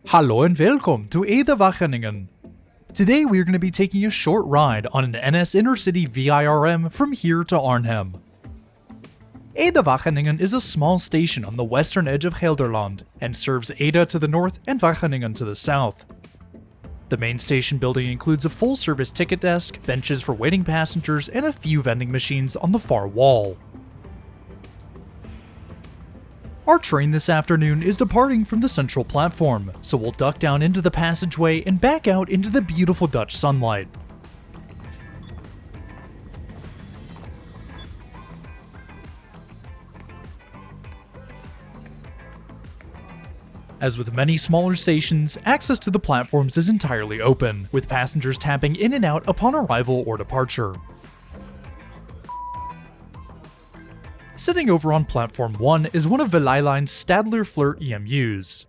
Hallo and Welkom to Ede-Wageningen. Today we are going to be taking a short ride on an NS Intercity VIRM from here to Arnhem. Ede-Wageningen is a small station on the western edge of Gelderland and serves Ede to the north and Wageningen to the south. The main station building includes a full-service ticket desk, benches for waiting passengers, and a few vending machines on the far wall. Our train this afternoon is departing from the central platform, so we'll duck down into the passageway and back out into the beautiful Dutch sunlight. As with many smaller stations, access to the platforms is entirely open, with passengers tapping in and out upon arrival or departure. Sitting over on Platform 1 is one of Valleilijn's Stadler Flirt EMUs.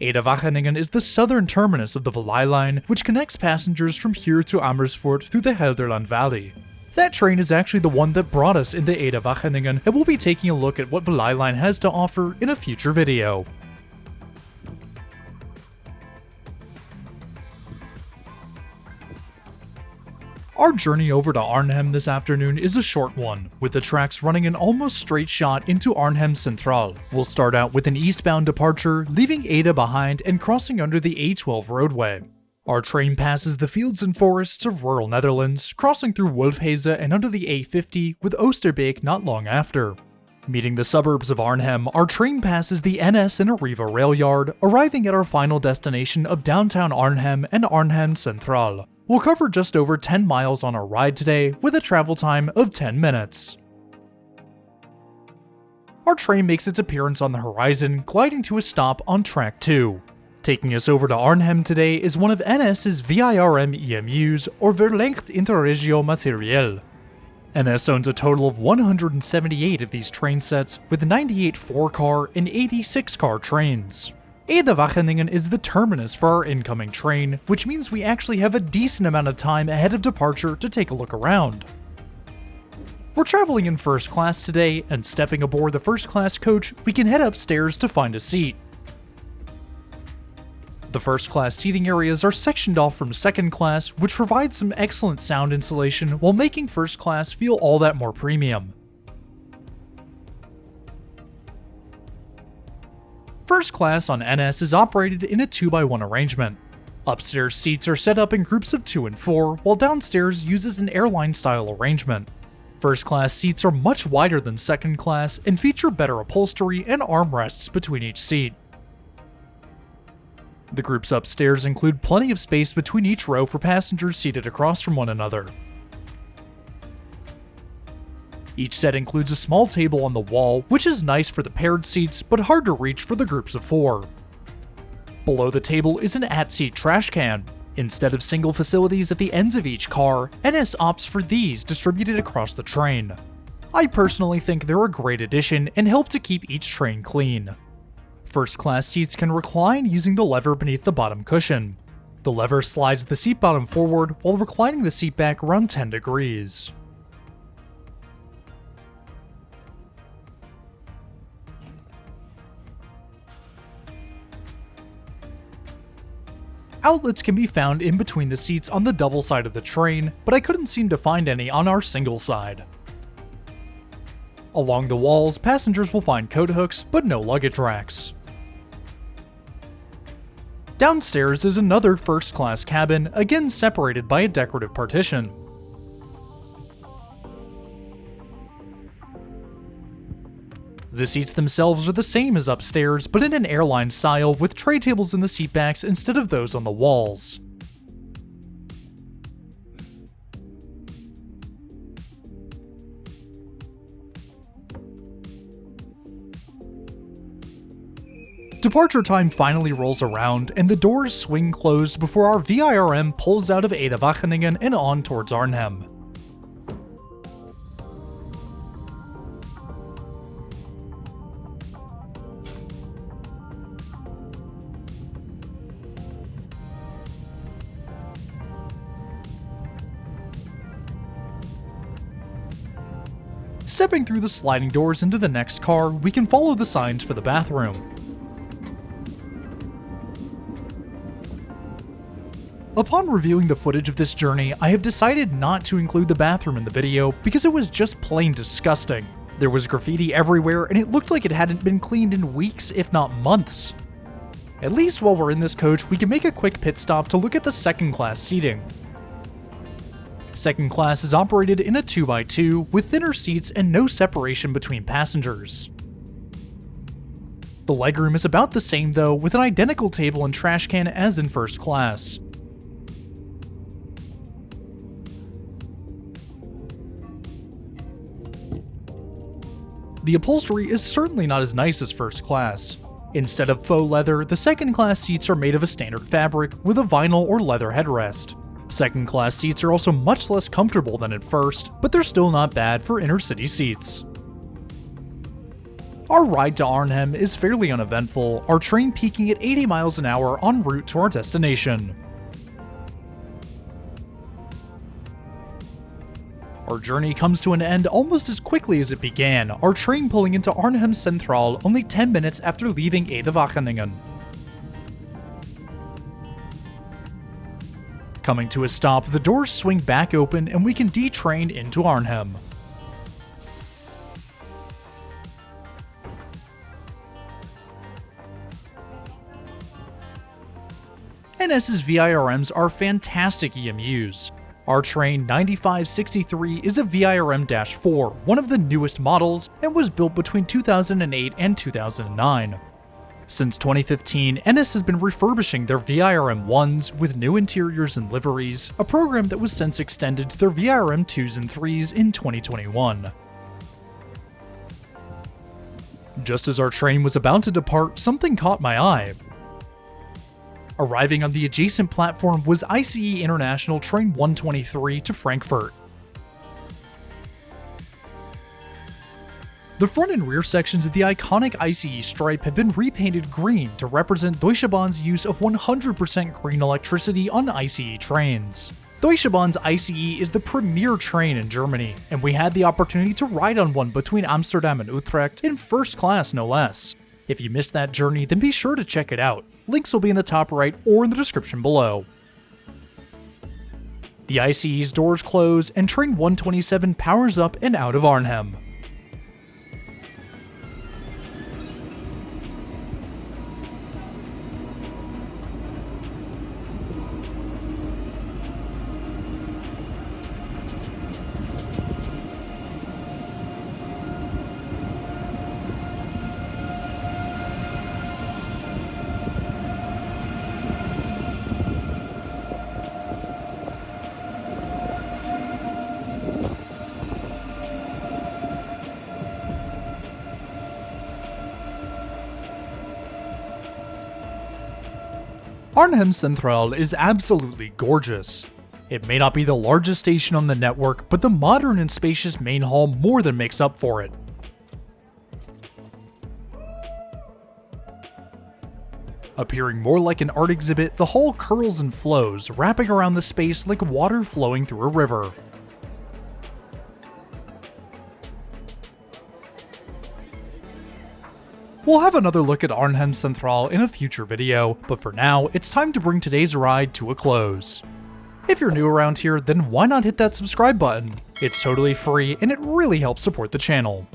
Ede-Wageningen is the southern terminus of the Valleilijn, which connects passengers from here to Amersfoort through the Gelderland Valley. That train is actually the one that brought us into Ede-Wageningen, and we'll be taking a look at what Valleilijn has to offer in a future video. Our journey over to Arnhem this afternoon is a short one, with the tracks running an almost straight shot into Arnhem Centraal. We'll start out with an eastbound departure, leaving Ede behind and crossing under the A12 roadway. Our train passes the fields and forests of rural Netherlands, crossing through Wolfheze and under the A50 with Oosterbeek not long after. Meeting the suburbs of Arnhem, our train passes the NS and Arriva rail yard, arriving at our final destination of downtown Arnhem and Arnhem Centraal. We'll cover just over 10 miles on our ride today, with a travel time of 10 minutes. Our train makes its appearance on the horizon, gliding to a stop on track 2. Taking us over to Arnhem today is one of NS's VIRM EMUs, or Verlengd Interregio Materieel. NS owns a total of 178 of these train sets, with 98 4-car and 86 car trains. Ede-Wageningen is the terminus for our incoming train, which means we actually have a decent amount of time ahead of departure to take a look around. We're traveling in first class today, and stepping aboard the first class coach, we can head upstairs to find a seat. The first class seating areas are sectioned off from second class, which provides some excellent sound insulation while making first class feel all that more premium. First class on NS is operated in a 2x1 arrangement. Upstairs seats are set up in groups of 2 and 4, while downstairs uses an airline-style arrangement. First class seats are much wider than second class and feature better upholstery and armrests between each seat. The groups upstairs include plenty of space between each row for passengers seated across from one another. Each set includes a small table on the wall, which is nice for the paired seats, but hard to reach for the groups of 4. Below the table is an at-seat trash can. Instead of single facilities at the ends of each car, NS opts for these distributed across the train. I personally think they're a great addition and help to keep each train clean. First class seats can recline using the lever beneath the bottom cushion. The lever slides the seat bottom forward while reclining the seat back around 10 degrees. Outlets can be found in between the seats on the double side of the train, but I couldn't seem to find any on our single side. Along the walls, passengers will find coat hooks, but no luggage racks. Downstairs is another first-class cabin, again separated by a decorative partition. The seats themselves are the same as upstairs, but in an airline style, with tray tables in the seatbacks instead of those on the walls. Departure time finally rolls around, and the doors swing closed before our VIRM pulls out of Ede-Wageningen and on towards Arnhem. Stepping through the sliding doors into the next car, we can follow the signs for the bathroom. Upon reviewing the footage of this journey, I have decided not to include the bathroom in the video because it was just plain disgusting. There was graffiti everywhere and it looked like it hadn't been cleaned in weeks, if not months. At least while we're in this coach, we can make a quick pit stop to look at the second class seating. Second class is operated in a 2x2 with thinner seats and no separation between passengers. The legroom is about the same though, with an identical table and trash can as in first class. The upholstery is certainly not as nice as first class. Instead of faux leather, the second class seats are made of a standard fabric with a vinyl or leather headrest. Second class seats are also much less comfortable than at first, but they're still not bad for inner city seats. Our ride to Arnhem is fairly uneventful, our train peaking at 80 miles an hour en route to our destination. Our journey comes to an end almost as quickly as it began, our train pulling into Arnhem Centraal only 10 minutes after leaving Ede-Wageningen. Coming to a stop, the doors swing back open and we can detrain into Arnhem. NS's VIRMs are fantastic EMUs. Our train 9563 is a VIRM-4, one of the newest models, and was built between 2008 and 2009. Since 2015, NS has been refurbishing their VIRM-1s with new interiors and liveries, a program that was since extended to their VIRM-2s and 3s in 2021. Just as our train was about to depart, something caught my eye. Arriving on the adjacent platform was ICE International Train 123 to Frankfurt. The front and rear sections of the iconic ICE stripe have been repainted green to represent Deutsche Bahn's use of 100% green electricity on ICE trains. Deutsche Bahn's ICE is the premier train in Germany, and we had the opportunity to ride on one between Amsterdam and Utrecht in first class no less. If you missed that journey, then be sure to check it out. Links will be in the top right or in the description below. The ICE's doors close and train 127 powers up and out of Arnhem. Arnhem Centraal is absolutely gorgeous. It may not be the largest station on the network, but the modern and spacious main hall more than makes up for it. Appearing more like an art exhibit, the hall curls and flows, wrapping around the space like water flowing through a river. We'll have another look at Arnhem Centraal in a future video, but for now, it's time to bring today's ride to a close. If you're new around here, then why not hit that subscribe button? It's totally free and it really helps support the channel.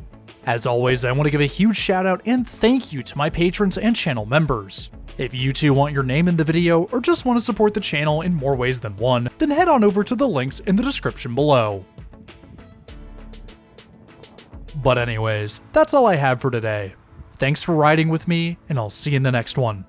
As always, I want to give a huge shout out and thank you to my patrons and channel members. If you too want your name in the video or just want to support the channel in more ways than one, then head on over to the links in the description below. But anyways, that's all I have for today. Thanks for riding with me, and I'll see you in the next one.